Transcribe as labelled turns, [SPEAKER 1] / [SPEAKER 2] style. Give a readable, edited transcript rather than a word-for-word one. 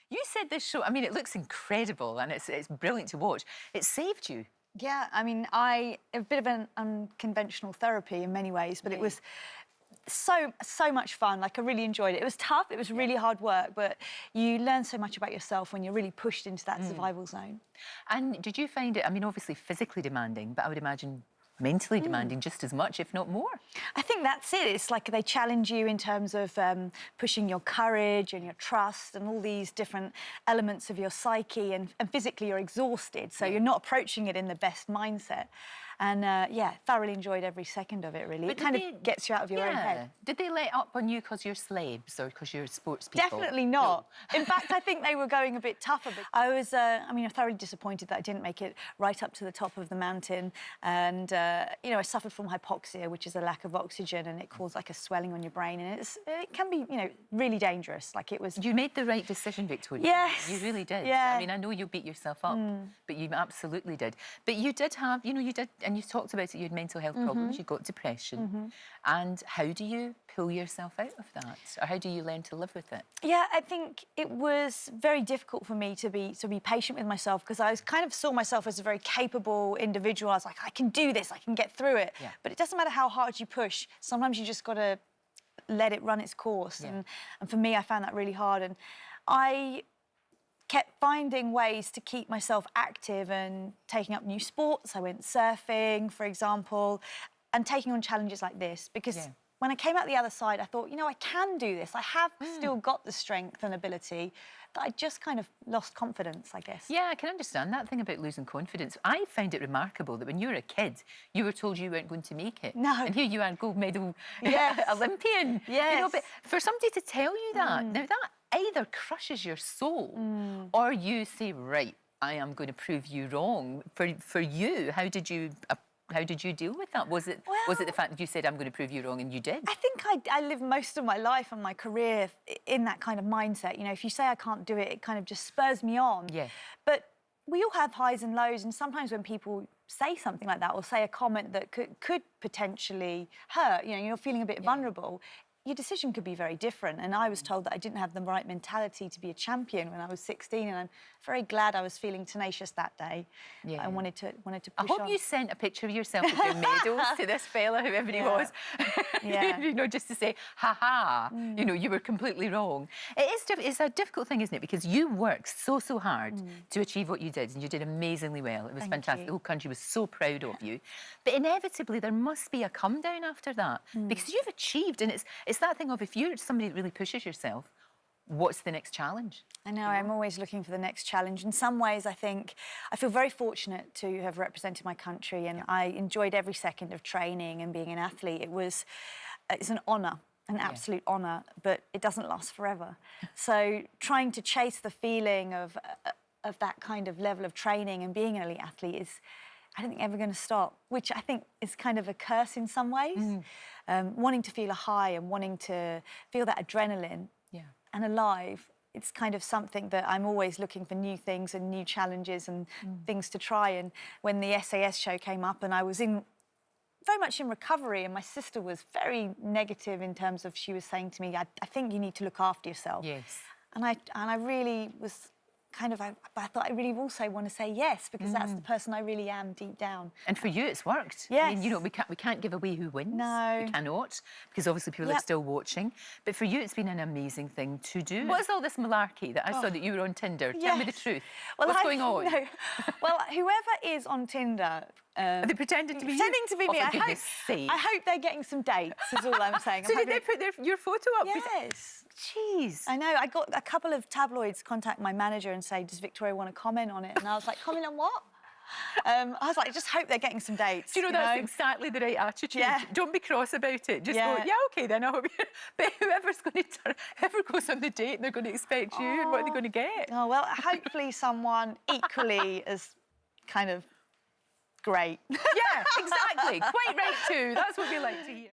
[SPEAKER 1] You said this show, I mean, it looks incredible and it's brilliant to watch. It saved you.
[SPEAKER 2] Yeah, I mean, a bit of an unconventional therapy in many ways, but it was so much fun. Like, I really enjoyed it. It was tough, it was really hard work, but you learn so much about yourself when you're really pushed into that survival zone.
[SPEAKER 1] And did you find it, I mean, obviously physically demanding, but I would imagine mentally demanding just as much, if not more?
[SPEAKER 2] I think that's it. It's like they challenge you in terms of pushing your courage and your trust and all these different elements of your psyche, and physically you're exhausted, so you're not approaching it in the best mindset. And yeah, thoroughly enjoyed every second of it, really. But it kind of gets you out of your own head.
[SPEAKER 1] Did they let up on you because you're slabs or because you're sports people?
[SPEAKER 2] Definitely not. No. In fact, I think they were going a bit tougher. But I was, I mean, I'm thoroughly disappointed that I didn't make it right up to the top of the mountain. And, you know, I suffered from hypoxia, which is a lack of oxygen, and it caused like a swelling on your brain. And it can be, you know, really dangerous. Like, it was...
[SPEAKER 1] You made the right decision, Victoria.
[SPEAKER 2] Yes.
[SPEAKER 1] You really did.
[SPEAKER 2] Yeah.
[SPEAKER 1] I mean, I know you beat yourself up, but you absolutely did. But you did have, you know, you did, and you talked about it, you had mental health problems, you got depression. And how do you pull yourself out of that? Or how do you learn to live with it?
[SPEAKER 2] Yeah, I think it was very difficult for me to be patient with myself, because I kind of saw myself as a very capable individual. I was like, I can do this, I can get through it. Yeah. But it doesn't matter how hard you push. Sometimes you just got to let it run its course. Yeah. And for me, I found that really hard. And I kept finding ways to keep myself active and taking up new sports. I went surfing, for example, and taking on challenges like this, because when I came out the other side, I thought, you know, I can do this. I have still got the strength and ability, but I just kind of lost confidence, I guess.
[SPEAKER 1] Yeah, I can understand that thing about losing confidence. I found it remarkable that when you were a kid, you were told you weren't going to make it.
[SPEAKER 2] No.
[SPEAKER 1] And here you are, gold medal Olympian.
[SPEAKER 2] Yes.
[SPEAKER 1] You know, but for somebody to tell you that, now that either crushes your soul or you say, right, I am going to prove you wrong. For you, how did you deal with that? Was it the fact that you said, I'm going to prove you wrong, and you did?
[SPEAKER 2] I think I lived most of my life and my career in that kind of mindset. You know, if you say I can't do it, it kind of just spurs me on. Yeah. But we all have highs and lows, and sometimes when people say something like that or say a comment that could potentially hurt, you know, you're feeling a bit vulnerable, your decision could be very different. And I was told that I didn't have the right mentality to be a champion when I was 16, and I'm very glad I was feeling tenacious that day. Yeah. I wanted to push on.
[SPEAKER 1] I hope you sent a picture of yourself with your medals to this fella, whoever he was. You know, just to say, ha-ha, you know, you were completely wrong. It's a difficult thing, isn't it? Because you worked so hard to achieve what you did, and you did amazingly well. It was fantastic. The whole country was so proud of you. But inevitably, there must be a come down after that, because you've achieved, and it's that thing of, if you're somebody that really pushes yourself, what's the next challenge?
[SPEAKER 2] I know, I'm always looking for the next challenge. In some ways, I think I feel very fortunate to have represented my country, and I enjoyed every second of training and being an athlete. It's an honour, an absolute honour, but it doesn't last forever. So trying to chase the feeling of that kind of level of training and being an elite athlete is, I don't think, ever going to stop, which I think is kind of a curse in some ways. Wanting to feel a high and wanting to feel that adrenaline and alive, it's kind of something that I'm always looking for new things and new challenges and things to try. And when the SAS show came up, and I was very much in recovery, and my sister was very negative in terms of, she was saying to me, I think you need to look after yourself. Yes. And I really was kind of, I thought I really also want to say yes, because that's the person I really am deep down.
[SPEAKER 1] And for you, it's worked.
[SPEAKER 2] Yes.
[SPEAKER 1] I mean, you know, we can't give away who wins.
[SPEAKER 2] No.
[SPEAKER 1] We cannot, because obviously people are still watching. But for you, it's been an amazing thing to do. What is all this malarkey that I saw that you were on Tinder? Tell me the truth. Well, what's going on?
[SPEAKER 2] No. Well, whoever is on Tinder...
[SPEAKER 1] are they pretending to be
[SPEAKER 2] me? I hope they're getting some dates, is all I'm saying.
[SPEAKER 1] So did they put your photo up?
[SPEAKER 2] Yes.
[SPEAKER 1] Jeez.
[SPEAKER 2] I know. I got a couple of tabloids contact my manager and say, does Victoria want to comment on it? And I was like, comment on what? I was like, I just hope they're getting some dates.
[SPEAKER 1] Do you know, that's exactly the right attitude.
[SPEAKER 2] Yeah.
[SPEAKER 1] Don't be cross about it. Just go, yeah, OK, then I hope you... But whoever goes on the date, they're going to expect you, and what are they going to get?
[SPEAKER 2] Oh, well, hopefully someone equally as kind of great.
[SPEAKER 1] Yeah, exactly. Quite right too. That's what we like to hear.